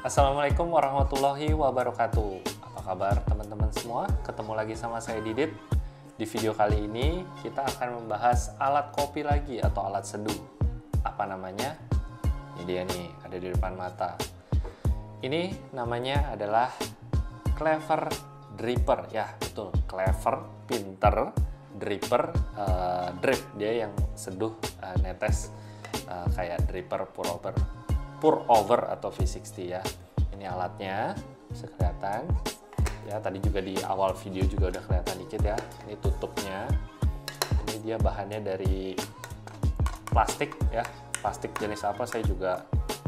Assalamualaikum warahmatullahi wabarakatuh. Apa kabar teman-teman semua? Ketemu lagi sama saya Didit. Di video kali ini kita akan membahas alat kopi lagi atau alat seduh. Apa namanya? Ini dia nih, ada di depan mata. Ini namanya adalah Clever Dripper. Ya, betul. Clever, pinter, dripper, drip. Dia yang seduh, netes, kayak dripper pour over atau V60 ya. Ini alatnya bisa kelihatan ya, tadi juga di awal video juga udah kelihatan dikit ya. Ini tutupnya, ini dia bahannya dari plastik ya. Plastik jenis apa saya juga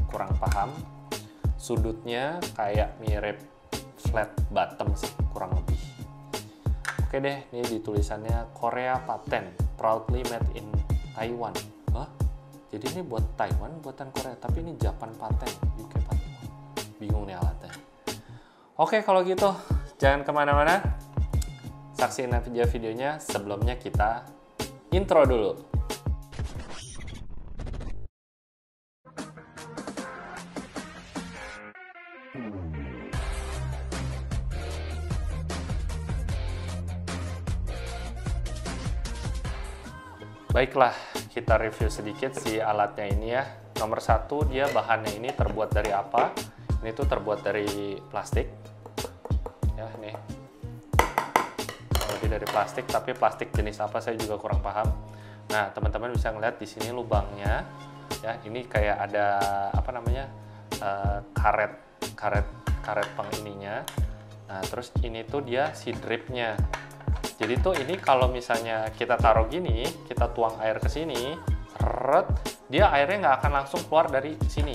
kurang paham. Sudutnya kayak mirip flat bottom sih, kurang lebih. Oke deh, ini di tulisannya Korea Patent, proudly made in Taiwan. Hah? Jadi ini buat Taiwan, buatan Korea, tapi ini Japan paten, UK paten. Bingung nih alatnya. Oke, kalau gitu jangan kemana-mana. Saksiin aja videonya. Sebelumnya kita intro dulu. Baiklah, kita review sedikit si alatnya ini ya. Nomor satu, dia bahannya ini terbuat dari apa? Ini tuh terbuat dari plastik. Ya, nih. Lebih dari plastik, tapi plastik jenis apa saya juga kurang paham. Nah, teman-teman bisa ngeliat di sini lubangnya. Ya, ini kayak ada apa namanya? Karet pengininya. Nah, terus ini tuh dia si dripnya. Jadi tuh ini kalau misalnya kita taruh gini, kita tuang air ke sini, seret, dia airnya nggak akan langsung keluar dari sini.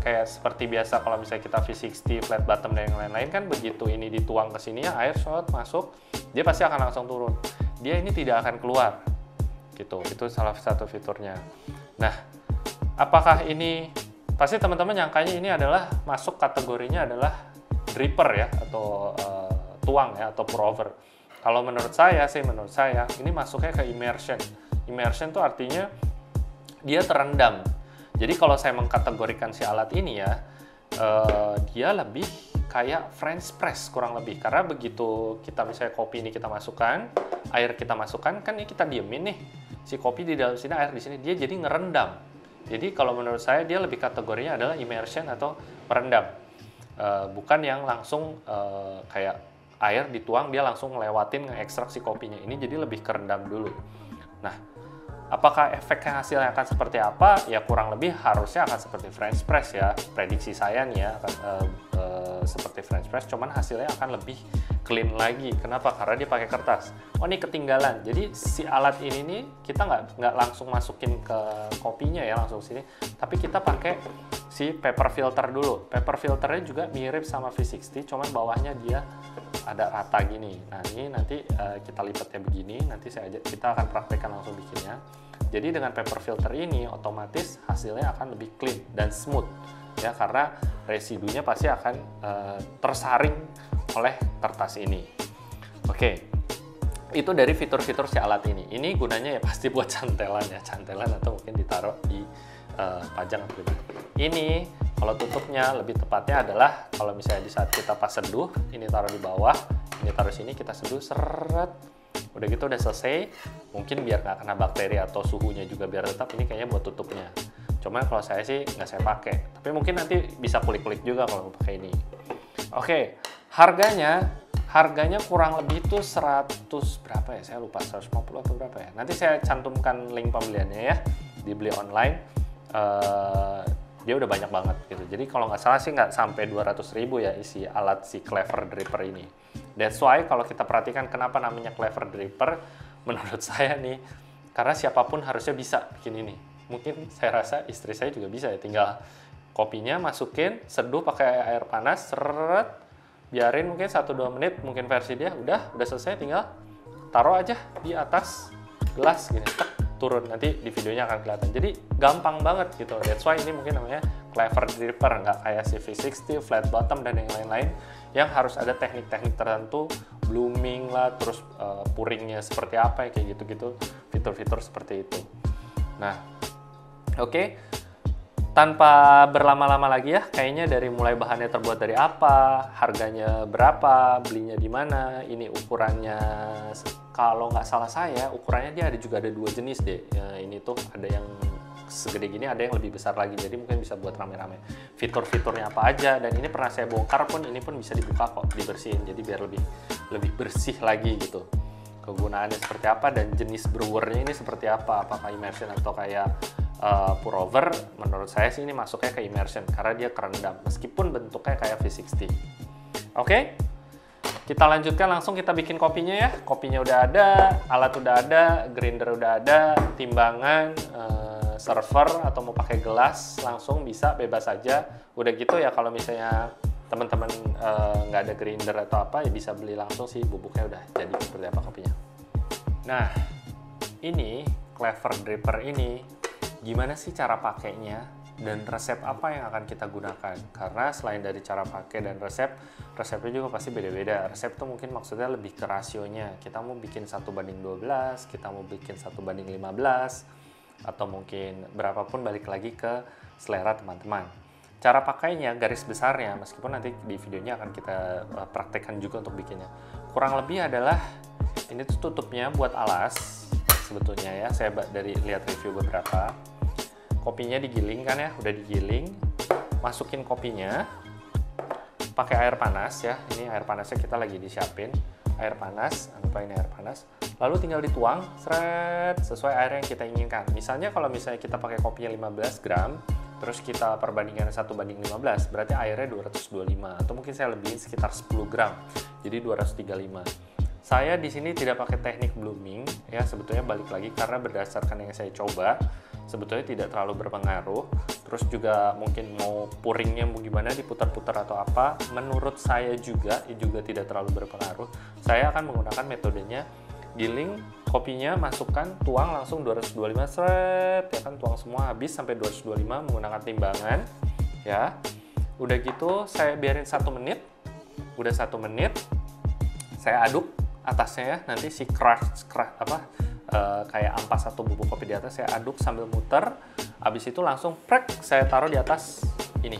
Kayak seperti biasa kalau misalnya kita V60, flat bottom, dan yang lain-lain kan begitu ini dituang ke sini ya, air shot masuk, dia pasti akan langsung turun. Dia ini tidak akan keluar. Gitu, itu salah satu fiturnya. Nah, apakah ini, pasti teman-teman nyangkanya ini adalah masuk kategorinya adalah dripper ya, atau tuang ya, atau pour over. Kalau menurut saya ini masuknya ke immersion. Immersion tuh artinya dia terendam. Jadi kalau saya mengkategorikan si alat ini ya, dia lebih kayak French press kurang lebih. Karena begitu kita misalnya kopi ini kita masukkan, air kita masukkan, kan ini kita diemin nih. Si kopi di dalam sini, air di sini, dia jadi ngerendam. Jadi kalau menurut saya dia lebih kategorinya adalah immersion atau merendam. Bukan yang langsung kayak air dituang dia langsung ngelewatin ngeekstrak si kopinya. Ini jadi lebih kerendam dulu. Nah, apakah efeknya hasilnya akan seperti apa? Ya kurang lebih harusnya akan seperti French press ya. Prediksi saya nih ya akan seperti French press, cuman hasilnya akan lebih clean lagi. Kenapa? Karena dia pakai kertas. Oh, ini ketinggalan. Jadi si alat ini nih kita nggak langsung masukin ke kopinya ya, langsung sini. Tapi kita pakai si paper filter dulu. Paper filternya juga mirip sama V60, cuman bawahnya dia ada rata gini. Nah, ini nanti kita lipatnya begini, nanti kita akan praktekkan langsung bikinnya. Jadi dengan paper filter ini otomatis hasilnya akan lebih clean dan smooth ya, karena residunya pasti akan tersaring oleh kertas ini. Oke. Itu dari fitur-fitur si alat ini. Ini gunanya ya pasti buat cantelan ya, cantelan atau mungkin ditaruh di pajang atau gimana. Ini kalau tutupnya lebih tepatnya adalah kalau misalnya di saat kita pas seduh, ini taruh di bawah, ini taruh sini, kita seduh seret, udah gitu udah selesai. Mungkin biar nggak kena bakteri atau suhunya juga biar tetap, ini kayaknya buat tutupnya. Cuma kalau saya sih nggak saya pakai, tapi mungkin nanti bisa kulik-kulik juga kalau mau pakai ini. Oke, harganya kurang lebih tuh 100 berapa ya, saya lupa, 150 atau berapa ya. Nanti saya cantumkan link pembeliannya ya, dibeli online. Dia udah banyak banget gitu. Jadi kalau nggak salah sih nggak sampai 200.000 ya isi alat si Clever Dripper ini. That's why kalau kita perhatikan kenapa namanya Clever Dripper, menurut saya nih, karena siapapun harusnya bisa bikin ini. Mungkin saya rasa istri saya juga bisa ya, tinggal kopinya masukin, seduh pakai air panas, seret, biarin mungkin 1-2 menit, mungkin versi dia udah selesai, tinggal taruh aja di atas gelas gini, turun, nanti di videonya akan kelihatan. Jadi gampang banget gitu. That's why ini mungkin namanya Clever Dripper, nggak kayak CV60, flat bottom, dan yang lain-lain yang harus ada teknik-teknik tertentu, blooming lah, terus pouringnya seperti apa ya, kayak gitu-gitu, fitur-fitur seperti itu. Nah, oke. tanpa berlama-lama lagi ya, kayaknya dari mulai bahannya terbuat dari apa, harganya berapa, belinya di mana, ini ukurannya, kalau nggak salah saya, ukurannya dia juga ada 2 jenis deh. Ya, ini tuh ada yang segede gini, ada yang lebih besar lagi, jadi mungkin bisa buat rame-rame. Fitur-fiturnya apa aja, dan ini pernah saya bongkar pun, ini pun bisa dibuka kok, dibersihin, jadi biar lebih bersih lagi gitu. Kegunaannya seperti apa dan jenis brewernya ini seperti apa, apakah immersion atau kayak pour-over. Menurut saya sih ini masuknya ke immersion karena dia kerendam meskipun bentuknya kayak V60. Oke, kita lanjutkan langsung, kita bikin kopinya ya. Kopinya udah ada, alat udah ada, grinder udah ada, timbangan, server atau mau pakai gelas langsung bisa, bebas aja. Udah gitu ya, kalau misalnya teman-teman nggak ada grinder atau apa ya bisa beli langsung sih, bubuknya udah jadi seperti apa kopinya. Nah, ini Clever Dripper ini gimana sih cara pakainya dan resep apa yang akan kita gunakan? Karena selain dari cara pakai dan resepnya juga pasti beda-beda. Resep tuh mungkin maksudnya lebih ke rasionya. Kita mau bikin 1:12, kita mau bikin 1:15, atau mungkin berapapun, balik lagi ke selera teman-teman. Cara pakainya, garis besarnya, meskipun nanti di videonya akan kita praktekkan juga untuk bikinnya. Kurang lebih adalah, ini tuh tutupnya buat alas, sebetulnya ya, saya dari lihat review beberapa. Kopinya digiling kan ya, udah digiling, masukin kopinya, pakai air panas ya, ini air panasnya kita lagi disiapin, air panas, anggap ini air panas, lalu tinggal dituang, seret, sesuai air yang kita inginkan. Misalnya kalau misalnya kita pakai kopinya 15 gram, terus kita perbandingan 1:15, berarti airnya 225, atau mungkin saya lebihin sekitar 10 gram, jadi 235. Saya di sini tidak pakai teknik blooming, ya sebetulnya balik lagi karena berdasarkan yang saya coba, sebetulnya tidak terlalu berpengaruh. Terus juga mungkin mau pouringnya mau gimana, diputar-putar atau apa, menurut saya juga tidak terlalu berpengaruh. Saya akan menggunakan metodenya giling, kopinya masukkan, tuang langsung 225 seret, ya kan, tuang semua habis sampai 225 menggunakan timbangan ya. Udah gitu saya biarin 1 menit. Udah 1 menit saya aduk atasnya ya, nanti si kayak ampas atau bubuk kopi di atas saya aduk sambil muter. Habis itu langsung prek saya taruh di atas ini,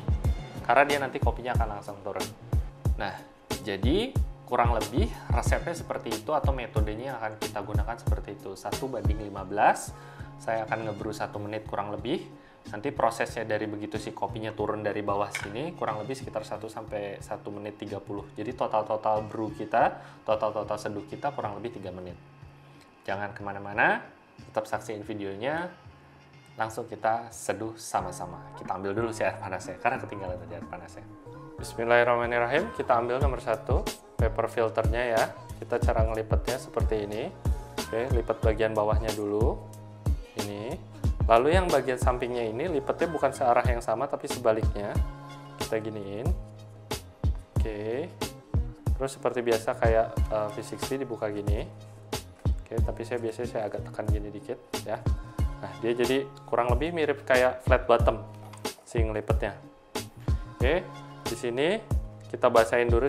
karena dia nanti kopinya akan langsung turun. Nah, jadi kurang lebih resepnya seperti itu, atau metodenya yang akan kita gunakan seperti itu, 1:15. Saya akan ngebrew 1 menit kurang lebih. Nanti prosesnya dari begitu si kopinya turun dari bawah sini kurang lebih sekitar 1 sampai 1 menit 30. Jadi total brew kita, total seduh kita kurang lebih 3 menit. Jangan kemana-mana, tetap saksiin videonya. Langsung kita seduh sama-sama. Kita ambil dulu si air panasnya, karena ketinggalan tadi air panasnya. Bismillahirrahmanirrahim. Kita ambil nomor 1, paper filternya ya. Kita cara ngelipetnya seperti ini. Oke, lipat bagian bawahnya dulu. Ini. Lalu yang bagian sampingnya ini lipetnya bukan searah yang sama, tapi sebaliknya. Kita giniin. Oke. Terus seperti biasa kayak V60 dibuka gini. Oke, tapi biasanya agak tekan gini dikit ya. Nah, dia jadi kurang lebih mirip kayak flat bottom si ngelipetnya. Oke, di sini kita basahin dulu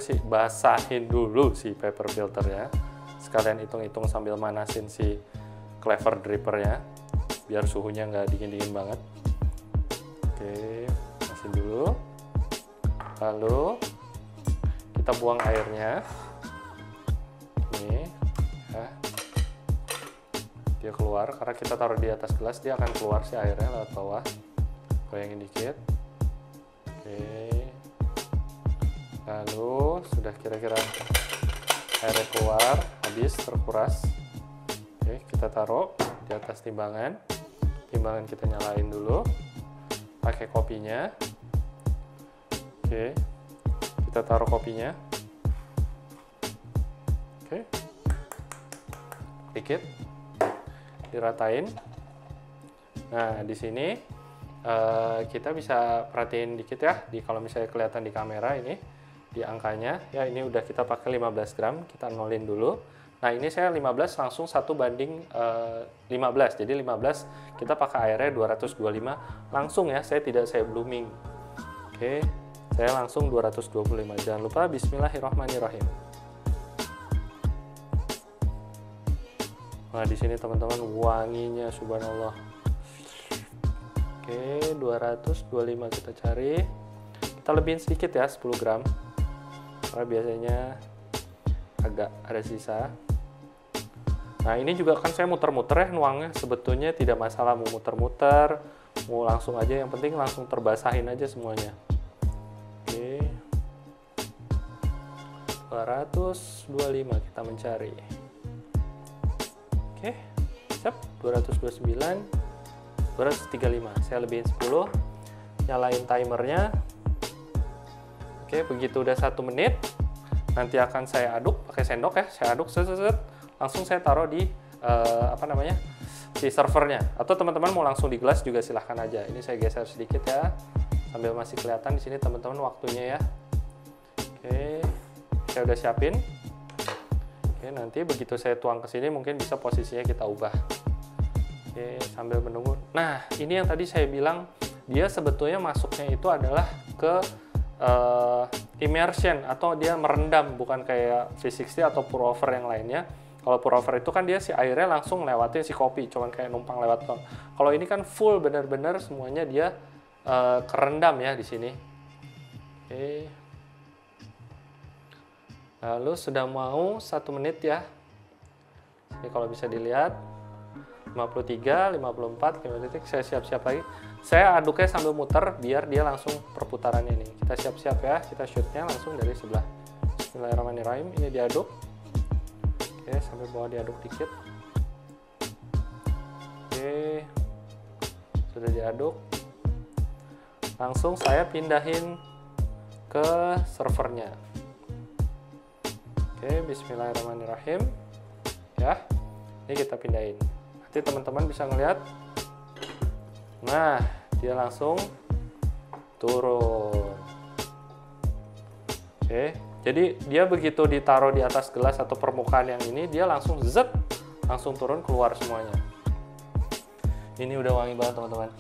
si paper filter ya. Sekalian hitung-hitung sambil manasin si Clever Dripper-nya biar suhunya nggak dingin-dingin banget. Oke, manasin dulu. Lalu kita buang airnya. Ini ya. Dia keluar, karena kita taruh di atas gelas, dia akan keluar si airnya lewat bawah. Goyangin dikit. Oke. Lalu sudah kira-kira airnya keluar, habis terkuras. Oke, kita taruh di atas timbangan. Timbangan kita nyalain dulu. Pakai kopinya. Oke. Kita taruh kopinya. Oke. Dikit. Diratain. Nah, di sini kita bisa perhatiin dikit ya, kalau misalnya kelihatan di kamera ini di angkanya ya, ini udah kita pakai 15 gram, kita nolin dulu. Nah, ini saya 15 langsung 1:15, jadi 15 kita pakai airnya 225 langsung ya, saya blooming. Oke, saya langsung 225. Jangan lupa bismillahirrahmanirrahim. Nah, di sini teman-teman wanginya subhanallah. Oke, 225 kita cari. Kita lebihin sedikit ya, 10 gram. Karena biasanya agak ada sisa. Nah, ini juga kan saya muter-muter ya nuangnya. Sebetulnya tidak masalah mau muter-muter, mau langsung aja. Yang penting langsung terbasahin aja semuanya. Oke. 225 kita mencari. Oke, siap. 229, 235. Saya lebihin 10. Nyalain timernya. Oke, begitu udah 1 menit, nanti akan saya aduk pakai sendok ya. Saya aduk set, langsung saya taruh di si servernya. Atau teman-teman mau langsung di gelas juga silahkan aja. Ini saya geser sedikit ya, sambil masih kelihatan di sini teman-teman waktunya ya. Oke, saya udah siapin. Oke, nanti begitu saya tuang ke sini mungkin bisa posisinya kita ubah. Oke, sambil menunggu. Nah, ini yang tadi saya bilang dia sebetulnya masuknya itu adalah ke immersion atau dia merendam, bukan kayak V60 atau pour over yang lainnya. Kalau pour over itu kan dia si airnya langsung lewatin si kopi, cuman kayak numpang lewat dong. Kalau ini kan full benar-benar semuanya dia kerendam ya di sini. Oke. Lalu sudah mau 1 menit ya. Ini kalau bisa dilihat 53, 54, 5 detik. Saya siap-siap lagi. Saya aduknya sambil muter biar dia langsung perputarannya ini. Kita siap-siap ya, kita shootnya langsung dari sebelah. Bismillahirrahmanirrahim. Ini diaduk. Oke, sambil bawa diaduk dikit. Oke, sudah diaduk. Langsung saya pindahin ke servernya. Oke, bismillahirrahmanirrahim. Ya, ini kita pindahin. Nanti teman-teman bisa ngelihat. Nah, dia langsung turun. Oke, jadi dia begitu ditaruh di atas gelas atau permukaan yang ini, dia langsung zet, langsung turun keluar semuanya. Ini udah wangi banget teman-teman.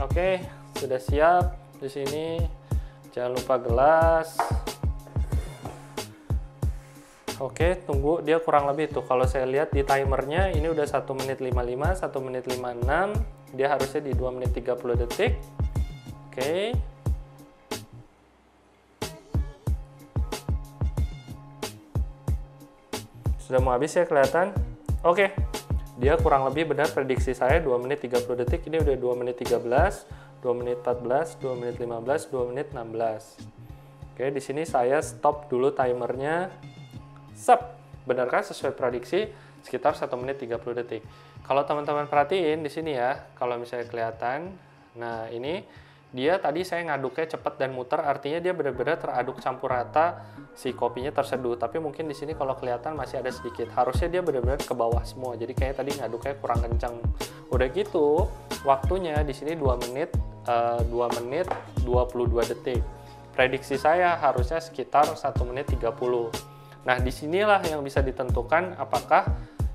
Oke, sudah siap di sini. Jangan lupa gelas. Oke, tunggu dia kurang lebih tuh. Kalau saya lihat di timernya ini udah 1 menit 55, 1 menit 56. Dia harusnya di 2 menit 30 detik. Oke. Sudah mau habis ya kelihatan. Oke. Dia kurang lebih benar prediksi saya 2 menit 30 detik. Ini udah 2 menit 13, 2 menit 14, 2 menit 15, 2 menit 16. Oke, di sini saya stop dulu timernya. Sep, benarkah sesuai prediksi sekitar 1 menit 30 detik. Kalau teman-teman perhatiin di sini ya, kalau misalnya kelihatan, nah ini dia tadi saya ngaduknya cepat dan muter, artinya dia benar-benar teraduk campur rata, si kopinya terseduh. Tapi mungkin di sini kalau kelihatan masih ada sedikit. Harusnya dia benar-benar ke bawah semua. Jadi kayak tadi ngaduknya kurang kencang. Udah gitu, waktunya di sini 2 menit 22 detik. Prediksi saya harusnya sekitar 1 menit 30. Nah, disinilah yang bisa ditentukan apakah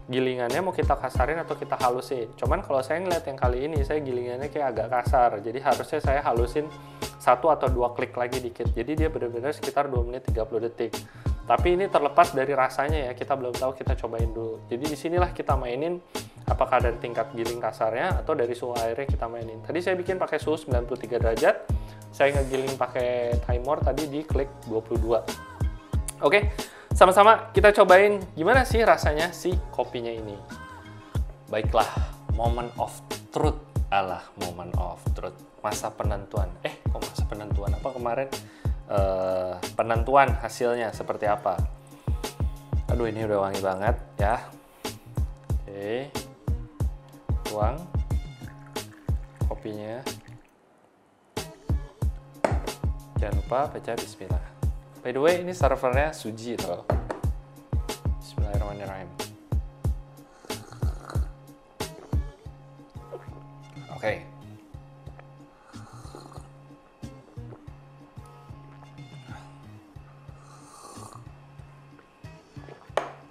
gilingannya mau kita kasarin atau kita halusin. Cuman kalau saya ngeliat yang kali ini, saya gilingannya kayak agak kasar. Jadi harusnya saya halusin 1 atau 2 klik lagi dikit. Jadi dia benar-benar sekitar 2 menit 30 detik. Tapi ini terlepas dari rasanya ya, kita belum tahu, kita cobain dulu. Jadi disinilah kita mainin apakah dari tingkat giling kasarnya atau dari suhu airnya kita mainin. Tadi saya bikin pakai suhu 93 derajat. Saya ngegiling pakai timer tadi di klik 22. Oke. Sama-sama kita cobain gimana sih rasanya si kopinya ini. Baiklah, moment of truth. Alah, moment of truth. Masa penentuan. Kok masa penentuan? Apa kemarin? Penentuan hasilnya seperti apa. Aduh, ini udah wangi banget ya. Oke. Tuang kopinya. Jangan lupa baca bismillah. By the way, ini servernya Suji loh. Bismillahirrahmanirrahim. Oke.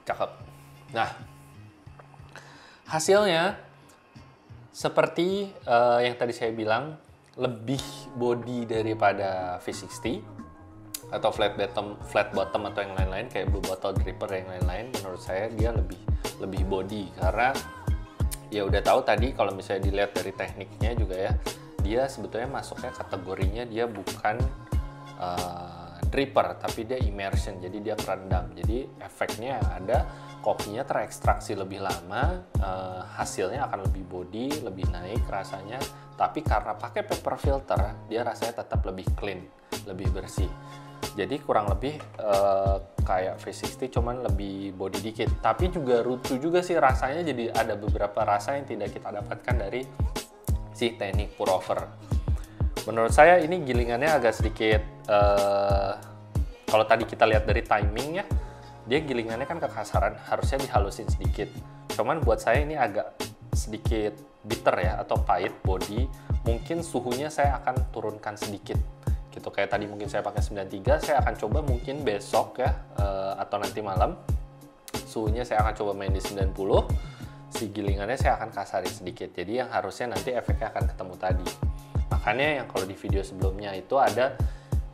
Cakep. Nah, hasilnya seperti yang tadi saya bilang, lebih body daripada V60 atau flat bottom atau yang lain-lain kayak Blue Bottle Dripper yang lain-lain. Menurut saya dia lebih body karena Ya udah tahu tadi kalau misalnya dilihat dari tekniknya juga ya, dia sebetulnya masuknya kategorinya dia bukan dripper, tapi dia immersion, jadi dia kerendam. Jadi efeknya yang ada, kopinya terekstraksi lebih lama, hasilnya akan lebih body, lebih naik rasanya. Tapi karena pakai paper filter, dia rasanya tetap lebih clean, lebih bersih. Jadi kurang lebih kayak V60 cuman lebih body dikit. Tapi juga lucu juga sih rasanya, jadi ada beberapa rasa yang tidak kita dapatkan dari si teknik pour over. Menurut saya ini gilingannya agak sedikit, kalau tadi kita lihat dari timingnya, dia gilingannya kan kekasaran, harusnya dihalusin sedikit. Cuman buat saya ini agak sedikit bitter ya, atau pahit body. Mungkin suhunya saya akan turunkan sedikit. Gitu, kayak tadi mungkin saya pakai 93, saya akan coba mungkin besok ya, atau nanti malam. Suhunya saya akan coba main di 90. Si gilingannya saya akan kasarin sedikit. Jadi yang harusnya nanti efeknya akan ketemu tadi. Makanya yang kalau di video sebelumnya itu ada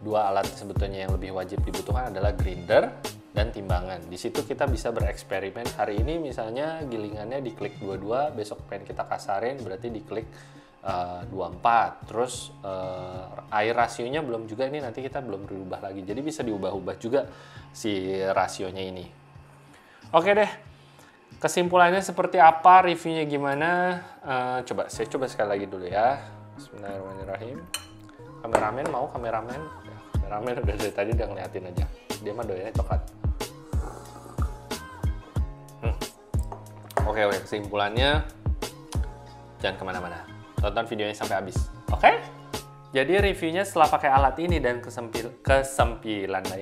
dua alat sebetulnya yang lebih wajib dibutuhkan adalah grinder dan timbangan. Di situ kita bisa bereksperimen. Hari ini misalnya gilingannya diklik 22, besok pengen kita kasarin berarti diklik 24. Terus air rasionya belum juga, ini nanti kita belum berubah lagi. Jadi bisa diubah-ubah juga si rasionya ini. Oke deh. Kesimpulannya seperti apa, reviewnya gimana? Saya coba sekali lagi dulu ya. Bismillahirrahmanirrahim. Kameramen mau? Kameramen udah dari tadi udah ngeliatin aja. Dia mah doyannya coklat. Oke, kesimpulannya jangan kemana-mana. Tonton videonya sampai habis. Oke? Jadi reviewnya setelah pakai alat ini dan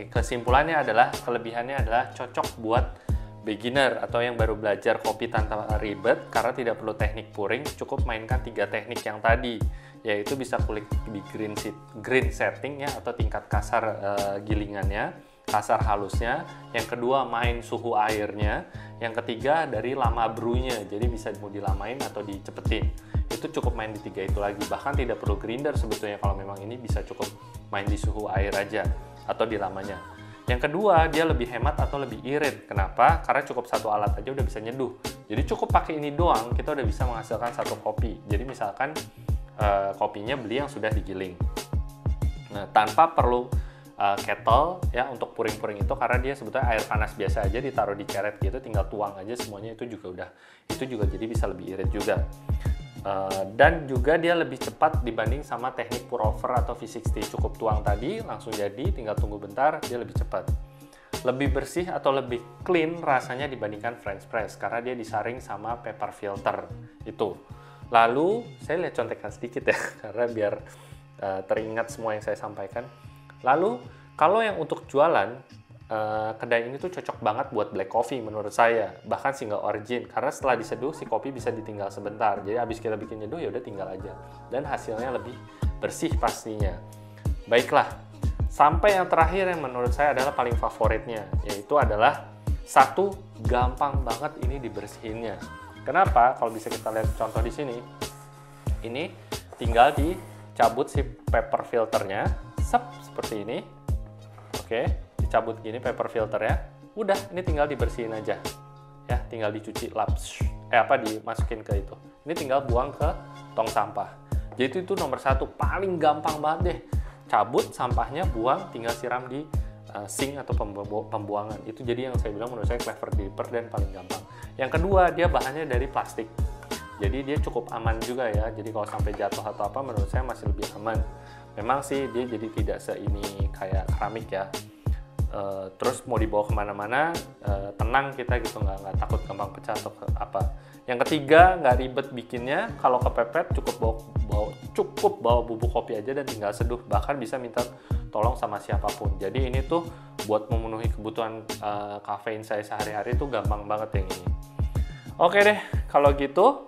kesimpulannya adalah, kelebihannya adalah cocok buat beginner atau yang baru belajar kopi tanpa ribet, karena tidak perlu teknik pouring, cukup mainkan 3 teknik yang tadi, yaitu bisa klik di green setting ya, atau tingkat kasar gilingannya, kasar halusnya. Yang kedua main suhu airnya. Yang ketiga dari lama brewnya, jadi bisa mau dilamain atau dicepetin. Itu cukup main di 3 itu lagi, bahkan tidak perlu grinder sebetulnya. Kalau memang ini bisa cukup main di suhu air aja atau di lamanya. Yang kedua, dia lebih hemat atau lebih irit. Kenapa? Karena cukup 1 alat aja udah bisa nyeduh. Jadi cukup pakai ini doang, kita udah bisa menghasilkan 1 kopi. Jadi misalkan kopinya beli yang sudah digiling. Nah, tanpa perlu kettle ya untuk puring-puring itu, karena dia sebetulnya air panas biasa aja ditaruh di ceret gitu, tinggal tuang aja semuanya, itu juga jadi bisa lebih irit juga. Dan juga dia lebih cepat dibanding sama teknik pour over atau V60. Cukup tuang tadi langsung jadi, tinggal tunggu bentar, dia lebih cepat. Lebih bersih atau lebih clean rasanya dibandingkan French press karena dia disaring sama paper filter itu. Lalu saya lihat contekan sedikit ya karena biar teringat semua yang saya sampaikan. Lalu kalau yang untuk jualan, kedai ini tuh cocok banget buat black coffee menurut saya, bahkan single origin, karena setelah diseduh si kopi bisa ditinggal sebentar. Jadi habis kita bikin nyeduh ya udah tinggal aja, dan hasilnya lebih bersih pastinya. Baiklah, sampai yang terakhir yang menurut saya adalah paling favoritnya, yaitu adalah satu, gampang banget ini dibersihinnya. Kenapa? Kalau bisa kita lihat contoh di sini, ini tinggal dicabut si paper filternya, seperti ini. Oke, dicabut gini paper filternya, udah ini tinggal dibersihin aja ya, tinggal dicuci lap, dimasukin ke itu, ini tinggal buang ke tong sampah. Jadi itu nomor 1, paling gampang banget deh, cabut sampahnya, buang, tinggal siram di sink atau pembuangan. Itu jadi yang saya bilang menurut saya clever dripper dan paling gampang. Yang kedua, dia bahannya dari plastik, jadi dia cukup aman juga ya. Jadi kalau sampai jatuh atau apa, menurut saya masih lebih aman. Memang sih dia jadi tidak seini kayak keramik ya. Terus mau dibawa kemana-mana tenang kita gitu, nggak takut gampang pecah atau apa. Yang ketiga, nggak ribet bikinnya. Kalau kepepet cukup bawa bubuk kopi aja dan tinggal seduh, bahkan bisa minta tolong sama siapapun. Jadi ini tuh buat memenuhi kebutuhan kafein saya sehari-hari tuh gampang banget yang ini. Oke deh, kalau gitu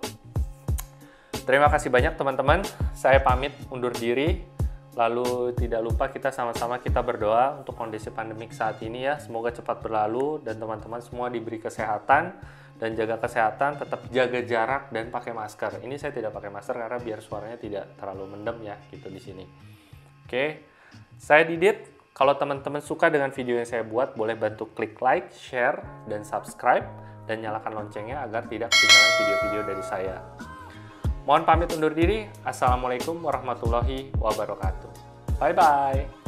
terima kasih banyak teman-teman. Saya pamit undur diri. Lalu tidak lupa kita sama-sama kita berdoa untuk kondisi pandemik saat ini ya. Semoga cepat berlalu dan teman-teman semua diberi kesehatan dan jaga kesehatan, tetap jaga jarak dan pakai masker. Ini saya tidak pakai masker karena biar suaranya tidak terlalu mendem ya gitu di sini. Oke. Saya Didit. Kalau teman-teman suka dengan video yang saya buat, boleh bantu klik like, share, dan subscribe. dan nyalakan loncengnya agar tidak ketinggalan video-video dari saya. Mohon pamit undur diri. Assalamualaikum warahmatullahi wabarakatuh. Bye-bye.